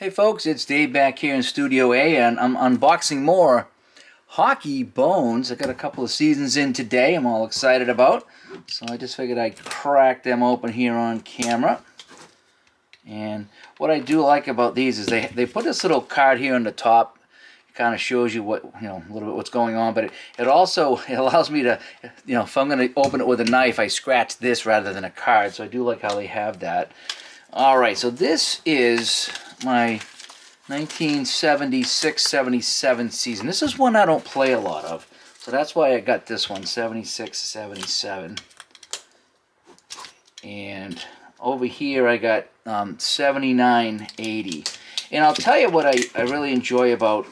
Hey folks, it's Dave back here in Studio A, and I'm unboxing more Hockey Bones. I got a couple of seasons in today I'm all excited about, so I just figured I'd crack them open here on camera. And what I do like about these is they put this little card here on the top. It kind of shows you what, a little bit what's going on, but it also allows me to, if I'm going to open it with a knife, I scratch this rather than a card, so I do like how they have that. Alright, so this is my 1976-77 season. This is one I don't play a lot of, so that's why I got this one, 76-77. And over here I got 79-80. And I'll tell you what I really enjoy about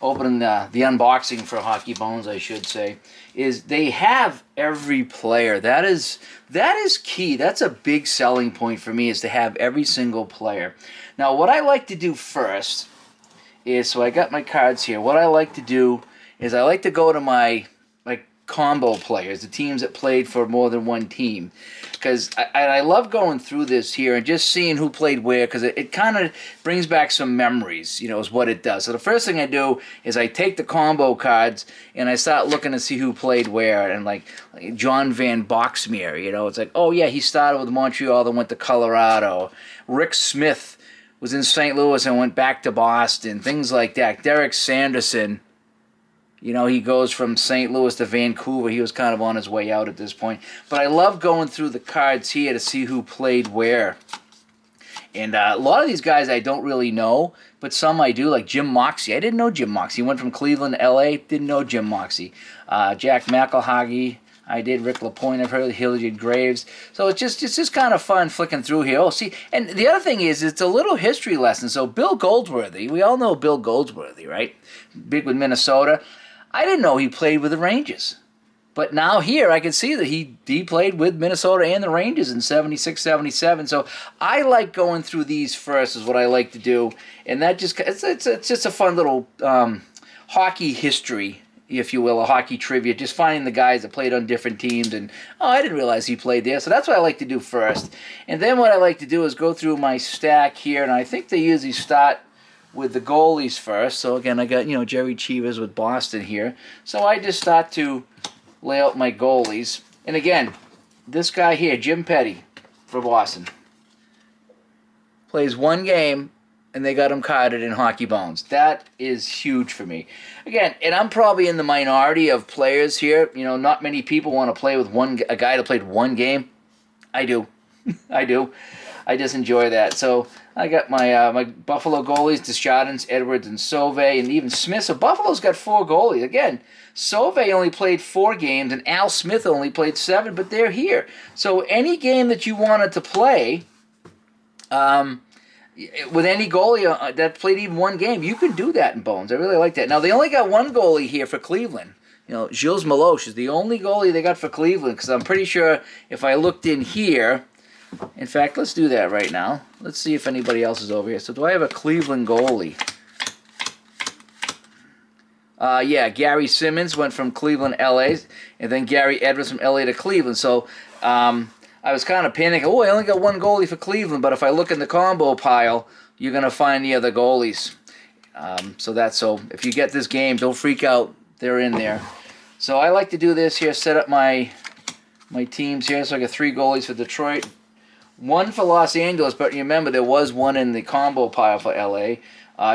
opening the unboxing for Hockey Bones, I should say, is they have every player. That is key. That's a big selling point for me, is to have every single player. Now, what I like to do first is, so I got my cards here. What I like to do is I like to go to my combo players, the teams that played for more than one team, because I love going through this here and just seeing who played where, because it kind of brings back some memories, is what it does. So the first thing I do is I take the combo cards and I start looking to see who played where, and like John Van Boxmeer, it's like, oh yeah, he started with Montreal, then went to Colorado. Rick Smith was in St. Louis and went back to Boston, things like that. Derek Sanderson, he goes from St. Louis to Vancouver. He was kind of on his way out at this point. But I love going through the cards here to see who played where. And a lot of these guys I don't really know, but some I do, like Jim Moxey. I didn't know Jim Moxey. He went from Cleveland to L.A., didn't know Jim Moxey. Jack McElhaggy, I did. Rick LaPointe, I've heard. Hilliard Graves. So it's just kind of fun flicking through here. Oh, see, and the other thing is, it's a little history lesson. So Bill Goldsworthy, we all know Bill Goldsworthy, right? Big with Minnesota. I didn't know he played with the Rangers. But now here I can see that he played with Minnesota and the Rangers in 76-77. So I like going through these first, is what I like to do. And that it's just a fun little hockey history, if you will, a hockey trivia, just finding the guys that played on different teams. And, oh, I didn't realize he played there. So that's what I like to do first. And then what I like to do is go through my stack here. And I think they usually start with the goalies first. So again, I got, Jerry Cheevers with Boston here. So I just start to lay out my goalies. And again, this guy here, Jim Petty for Boston, plays one game and they got him carded in Hockey Bones. That is huge for me. Again, and I'm probably in the minority of players here. Not many people want to play with a guy that played one game. I do. I do. I just enjoy that. So I got my my Buffalo goalies, Deschardins, Edwards, and Sauvé, and even Smith. So Buffalo's got 4 goalies. Again, Sauvé only played 4 games, and Al Smith only played 7, but they're here. So any game that you wanted to play, with any goalie that played even one game, you can do that in Bones. I really like that. Now, they only got one goalie here for Cleveland. Gilles Meloche is the only goalie they got for Cleveland, because I'm pretty sure if I looked in here, in fact, let's do that right now. Let's see if anybody else is over here. So do I have a Cleveland goalie? Yeah, Gary Simmons went from Cleveland, L.A., and then Gary Edwards from L.A. to Cleveland. So I was kind of panicking. Oh, I only got one goalie for Cleveland, but if I look in the combo pile, you're going to find the other goalies. So if you get this game, don't freak out. They're in there. So I like to do this here, set up my teams here. So I got 3 goalies for Detroit, 1 for Los Angeles, but remember there was one in the combo pile for L.A.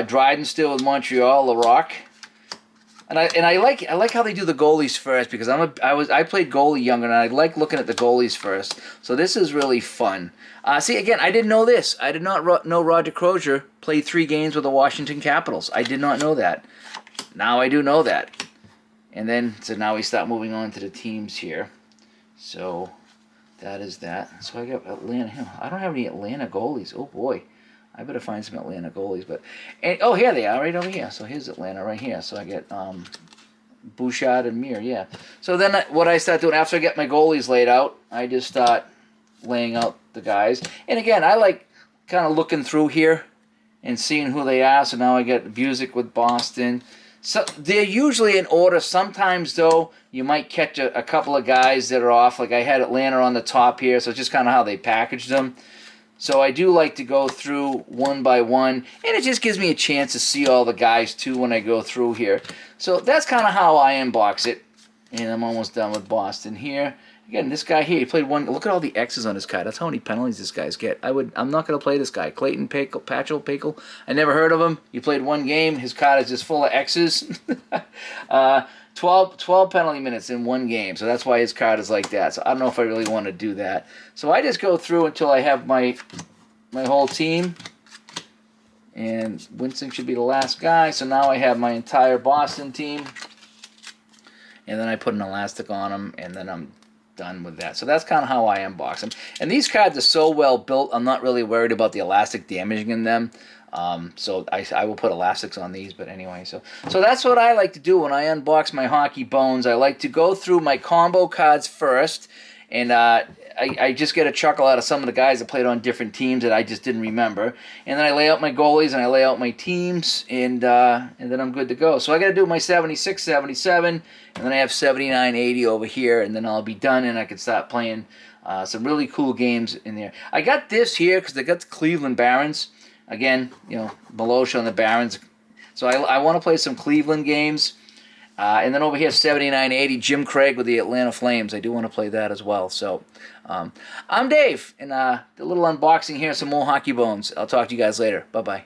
Dryden still with Montreal, LaRock. And I like how they do the goalies first, because I played goalie younger, and I like looking at the goalies first. So this is really fun. See, again, I didn't know this. I did not know Roger Crozier played 3 games with the Washington Capitals. I did not know that. Now I do know that. And then, so now we start moving on to the teams here. So that is that. So I got Atlanta. I don't have any Atlanta goalies. Oh boy, I better find some Atlanta goalies. Oh, here they are, right over here. So here's Atlanta right here. So I get Bouchard and Mir. Yeah. So then what I start doing after I get my goalies laid out, I just start laying out the guys. And again, I like kind of looking through here and seeing who they are. So now I get Busick with Boston. So they're usually in order. Sometimes, though, you might catch a couple of guys that are off. Like I had Atlanta on the top here, so it's just kind of how they packaged them. So I do like to go through one by one, and it just gives me a chance to see all the guys too when I go through here. So that's kind of how I unbox it, and I'm almost done with Boston here. Again, this guy here, he played one. Look at all the X's on his card. That's how many penalties this guy's get. I'm not going to play this guy. Clayton Patchell. I never heard of him. He played one game. His card is just full of X's. 12 penalty minutes in one game. So that's why his card is like that. So I don't know if I really want to do that. So I just go through until I have my whole team. And Winston should be the last guy. So now I have my entire Boston team. And then I put an elastic on them. And then I'm done with that. So that's kind of how I unbox them. And these cards are so well built, I'm not really worried about the elastic damaging in them. So I will put elastics on these, but anyway, so that's what I like to do when I unbox my hockey bones. I like to go through my combo cards first, and I just get a chuckle out of some of the guys that played on different teams that I just didn't remember. And then I lay out my goalies and I lay out my teams, and then I'm good to go. So I got to do my 76, 77, and then I have 79, 80 over here, and then I'll be done, and I can start playing some really cool games in there. I got this here because I got the Cleveland Barons. Again, you know, Malosha on the Barons. So I want to play some Cleveland games. And then over here, 79-80, Jim Craig with the Atlanta Flames. I do want to play that as well. So I'm Dave, and a little unboxing here, some more hockey bones. I'll talk to you guys later. Bye-bye.